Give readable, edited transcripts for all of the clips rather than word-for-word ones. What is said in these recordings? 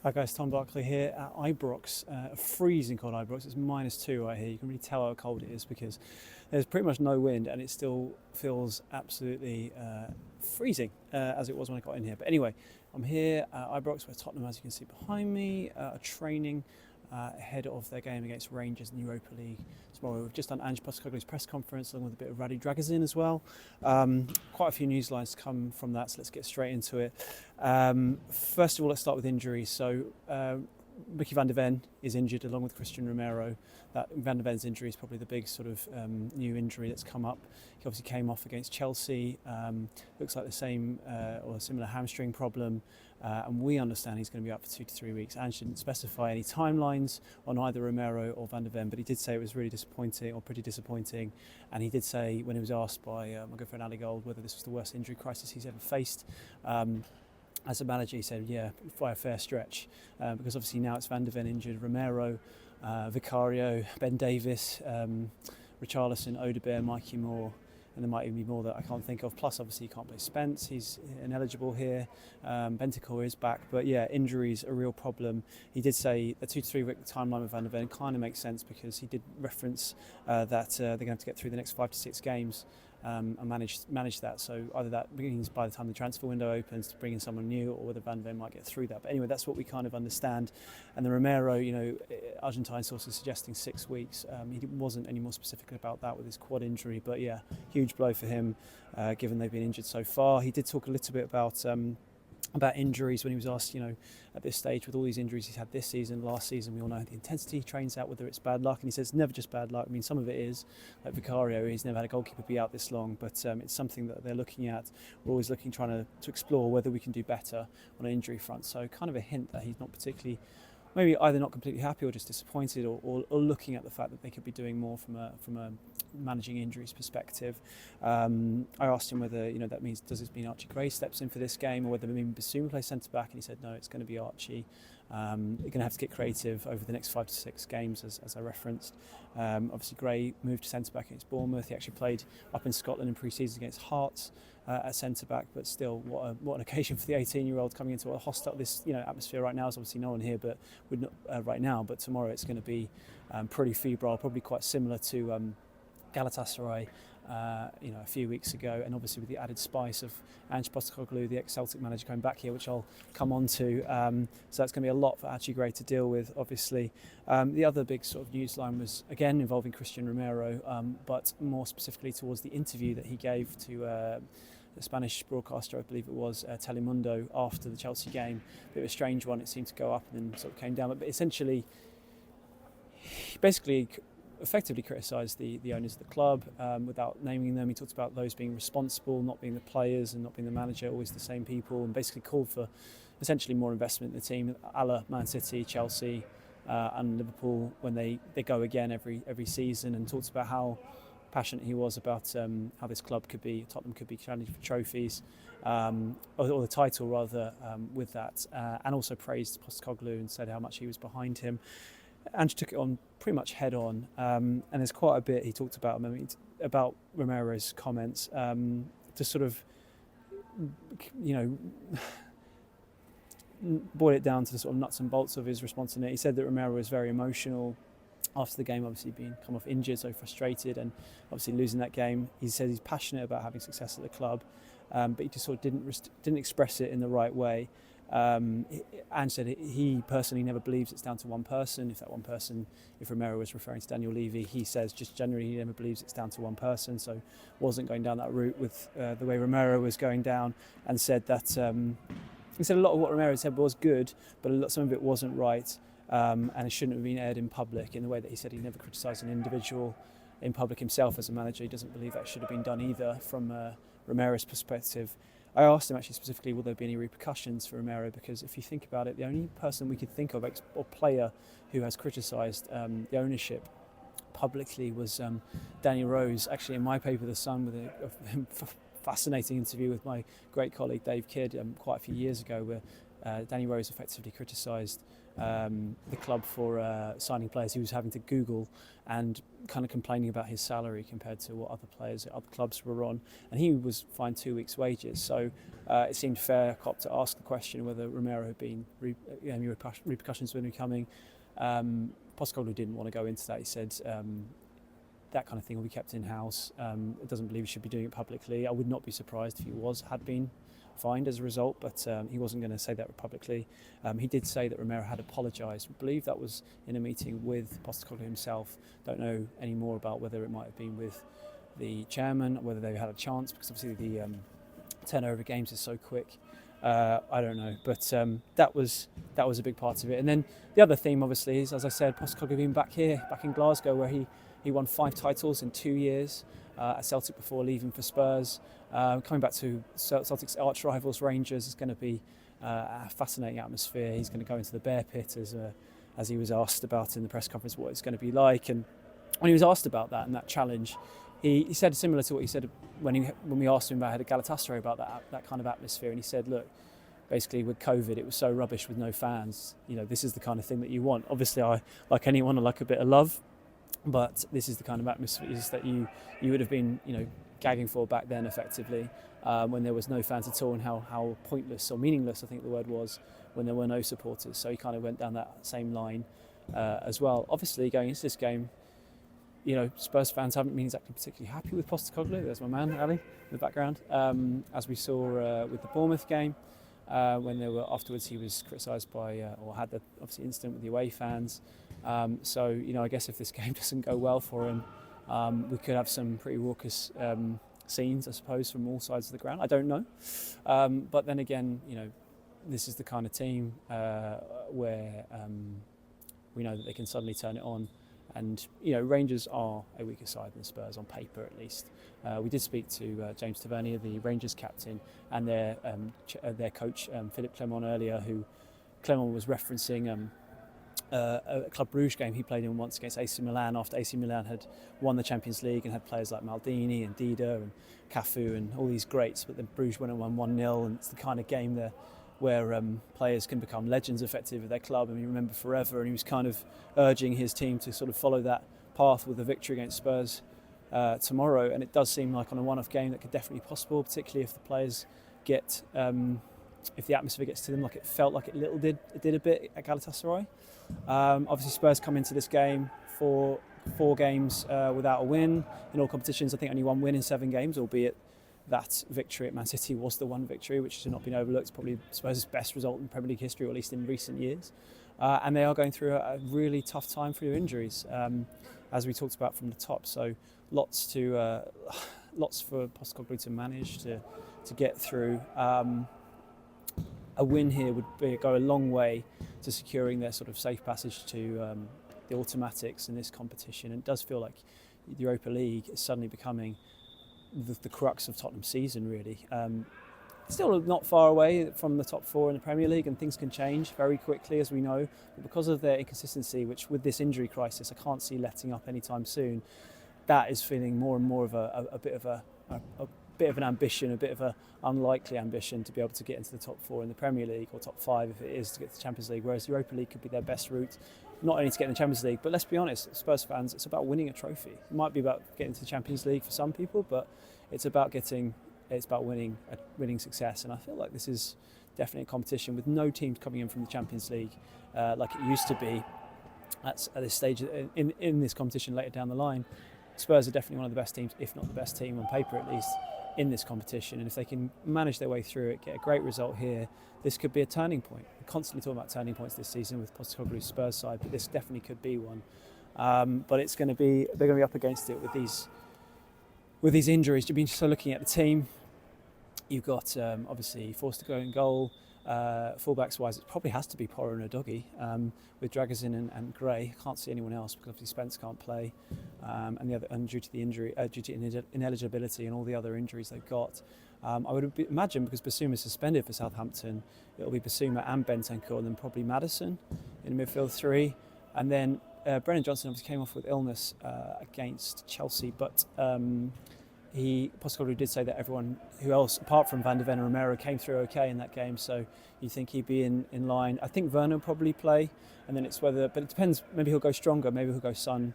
Hi guys, Tom Barclay here at Ibrox, a freezing cold Ibrox. It's -2 right here. You can really tell how cold it is because there's pretty much no wind and it still feels absolutely freezing as it was when I got in here. But anyway, I'm here at Ibrox where Tottenham, as you can see behind me, are training ahead of their game against Rangers in the Europa League tomorrow. We've just done Ange Postecoglou's press conference along with a bit of Radi Dragazin as well. Quite a few news lines to come from that, so let's get straight into it. First of all, let's start with injuries. So Micky van der Ven is injured along with Cristian Romero. That Van der Ven's injury is probably the big sort of new injury that's come up. He obviously came off against Chelsea. Looks like the same or a similar hamstring problem. And we understand he's going to be out for 2 to 3 weeks. Ange didn't specify any timelines on either Romero or Van der Ven, but he did say it was really disappointing, or pretty disappointing. And he did say, when he was asked by my good friend Ali Gold whether this was the worst injury crisis he's ever faced, as a manager, he said, yeah, by a fair stretch, because obviously now it's Van der Ven injured, Romero, Vicario, Ben Davis, Richarlison, Odebear, Micky Moore, and there might even be more that I can't think of. Plus, obviously, you can't play Spence. He's ineligible here. Bentancur is back. But yeah, injuries are a real problem. He did say a 2 to 3 week timeline with Van der Ven kind of makes sense because he did reference that they're going to have to get through the next 5 to 6 games and manage that. So either that means by the time the transfer window opens to bring in someone new, or whether Van der Ven might get through that. But anyway, that's what we kind of understand. And the Romero, Argentine sources suggesting 6 weeks. He wasn't any more specific about that with his quad injury, but yeah, huge blow for him, given they've been injured so far. He did talk a little bit about injuries when he was asked, at this stage with all these injuries he's had this season, last season, we all know the intensity he trains out, whether it's bad luck, and he says never just bad luck. I mean, some of it is, like Vicario, he's never had a goalkeeper be out this long, but it's something that they're looking at. We're always trying to explore whether we can do better on an injury front. So kind of a hint that he's not particularly, maybe either not completely happy or just disappointed, or looking at the fact that they could be doing more from a managing injuries perspective. I asked him whether that means, does this mean Archie Gray steps in for this game, or whether maybe Bassoon plays centre back, and he said no, it's going to be Archie. You're going to have to get creative over the next 5 to 6 games, as I referenced. Obviously, Gray moved to centre back against Bournemouth. He actually played up in Scotland in pre-season against Hearts at centre back, but still, what an occasion for the 18-year-old coming into a hostile atmosphere right now. Is obviously no one here, but right now. But tomorrow it's going to be pretty febrile, probably quite similar to Galatasaray, a few weeks ago, and obviously with the added spice of Ange Postecoglou, the ex-Celtic manager, coming back here, which I'll come on to. So that's going to be a lot for Archie Gray to deal with, obviously. The other big sort of news line was, again, involving Cristian Romero, but more specifically towards the interview that he gave to the Spanish broadcaster, I believe it was, Telemundo, after the Chelsea game. A bit of a strange one. It seemed to go up and then sort of came down. But essentially, he basically effectively criticised the owners of the club without naming them. He talked about those being responsible, not being the players and not being the manager, always the same people, and basically called for essentially more investment in the team, a la Man City, Chelsea and Liverpool when they go again every season, and talked about how passionate he was about how this club could be, Tottenham could be challenging for trophies, or the title rather, with that, and also praised Postecoglou and said how much he was behind him. Ange took it on pretty much head on, and there's quite a bit he talked about Romero's comments, to sort of, boil it down to the sort of nuts and bolts of his response to it. He said that Romero was very emotional after the game, obviously being come off injured, so frustrated, and obviously losing that game. He said he's passionate about having success at the club, but he just sort of didn't express it in the right way. Ange said he personally never believes it's down to one person. If Romero was referring to Daniel Levy, he says just generally he never believes it's down to one person, so wasn't going down that route with the way Romero was going down, and said that he said a lot of what Romero said was good, but some of it wasn't right, and it shouldn't have been aired in public, in the way that he said he never criticised an individual in public himself as a manager. He doesn't believe that should have been done either from Romero's perspective. I asked him actually specifically, will there be any repercussions for Romero? Because if you think about it, the only person we could think of, or player, who has criticised the ownership publicly was Danny Rose, actually in my paper, The Sun, with a fascinating interview with my great colleague Dave Kidd quite a few years ago, where Danny Rose effectively criticised the club for signing players. He was having to Google and kind of complaining about his salary compared to what other players at other clubs were on, and he was fined 2 weeks' wages. So it seemed fair cop to ask the question whether Romero had been any repercussions were coming. Postecoglou didn't want to go into that. He said that kind of thing will be kept in-house. He doesn't believe he should be doing it publicly. I would not be surprised if he had been fined as a result, but he wasn't going to say that publicly. He did say that Romero had apologised. I believe that was in a meeting with Postecoglou himself. Don't know any more about whether it might have been with the chairman, whether they had a chance, because obviously the turnover of games is so quick. I don't know, but that was a big part of it. And then the other theme, obviously, is, as I said, Postecoglou being back in Glasgow, where he won 5 titles in 2 years at Celtic before leaving for Spurs. Coming back to Celtic's arch rivals Rangers is going to be a fascinating atmosphere. He's going to go into the Bear Pit as he was asked about in the press conference what it's going to be like. And when he was asked about that and that challenge, he said similar to what he said when we asked him about Galatasaray about that kind of atmosphere. And he said, look, basically with COVID, it was so rubbish with no fans. This is the kind of thing that you want. Obviously, I, like anyone, I like a bit of love. But this is the kind of atmospheres that you would have been, gagging for back then, effectively, when there was no fans at all, and how pointless or meaningless, I think the word was, when there were no supporters. So he kind of went down that same line as well. Obviously, going into this game, Spurs fans haven't been exactly particularly happy with Postecoglou. There's my man, Ali, in the background. As we saw with the Bournemouth game, when afterwards he was criticised by, or had the obviously incident with the away fans. So I guess if this game doesn't go well for him, we could have some pretty raucous scenes, I suppose, from all sides of the ground. I don't know, but then again, this is the kind of team where we know that they can suddenly turn it on. And Rangers are a weaker side than Spurs on paper, at least. We did speak to James Tavernier, the Rangers captain, and their coach Philippe Clement earlier, who Clement was referencing a Club Brugge game he played in once against AC Milan after AC Milan had won the Champions League and had players like Maldini and Dida and Cafu and all these greats, but then Bruges went and won 1-0, and it's the kind of game there where players can become legends effectively of their club and you remember forever, and he was kind of urging his team to sort of follow that path with a victory against Spurs tomorrow. And it does seem like on a one-off game that could definitely be possible, particularly if the players get if the atmosphere gets to them like it felt like it did a bit at Galatasaray. Obviously Spurs come into this game for 4 games without a win in all competitions. I think only 1 win in 7 games, albeit that victory at Man City was the one victory which should not been overlooked. Probably Spurs' best result in Premier League history, or at least in recent years. And they are going through a really tough time through injuries, as we talked about from the top. So lots for Postecoglou to manage to get through. A win here would go a long way to securing their sort of safe passage to the automatics in this competition. And it does feel like the Europa League is suddenly becoming the crux of Tottenham's season, really. Still not far away from the top 4 in the Premier League, and things can change very quickly, as we know. But because of their inconsistency, which with this injury crisis I can't see letting up anytime soon, that is feeling more and more of a bit of an ambition, a bit of an unlikely ambition to be able to get into the top 4 in the Premier League, or top 5 if it is to get to the Champions League, whereas the Europa League could be their best route, not only to get in the Champions League, but let's be honest, Spurs fans, it's about winning a trophy. It might be about getting to the Champions League for some people, but it's about winning success. And I feel like this is definitely a competition with no teams coming in from the Champions League like it used to be at this stage in this competition later down the line. Spurs are definitely one of the best teams, if not the best team on paper at least, in this competition. And if they can manage their way through it, get a great result here, this could be a turning point. We're constantly talking about turning points this season with Postecoglou's Spurs side, but this definitely could be one. But they're going to be up against it with these injuries. You've been so looking at the team. You've got obviously forced to go in goal. Fullbacks wise, it probably has to be Porro and Udogie with Dragozin and Gray. I can't see anyone else because obviously Spence can't play, and due to the injury, due to ineligibility and all the other injuries they've got. I would imagine because Basuma is suspended for Southampton, it'll be Basuma and Bentancur, and then probably Maddison in midfield 3, and then Brennan Johnson obviously came off with illness against Chelsea, but Postecoglou did say that everyone who else, apart from Van de Ven and Romero, came through okay in that game. So you think he'd be in line. I think Werner will probably play, and then it's whether. But it depends. Maybe he'll go stronger. Maybe he'll go Son,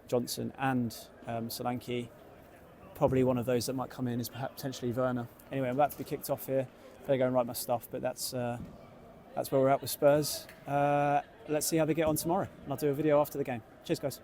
Johnson, and Solanke. Probably one of those that might come in is perhaps potentially Werner. Anyway, I'm about to be kicked off here. Better go and write my stuff. But that's where we're at with Spurs. Let's see how they get on tomorrow, and I'll do a video after the game. Cheers, guys.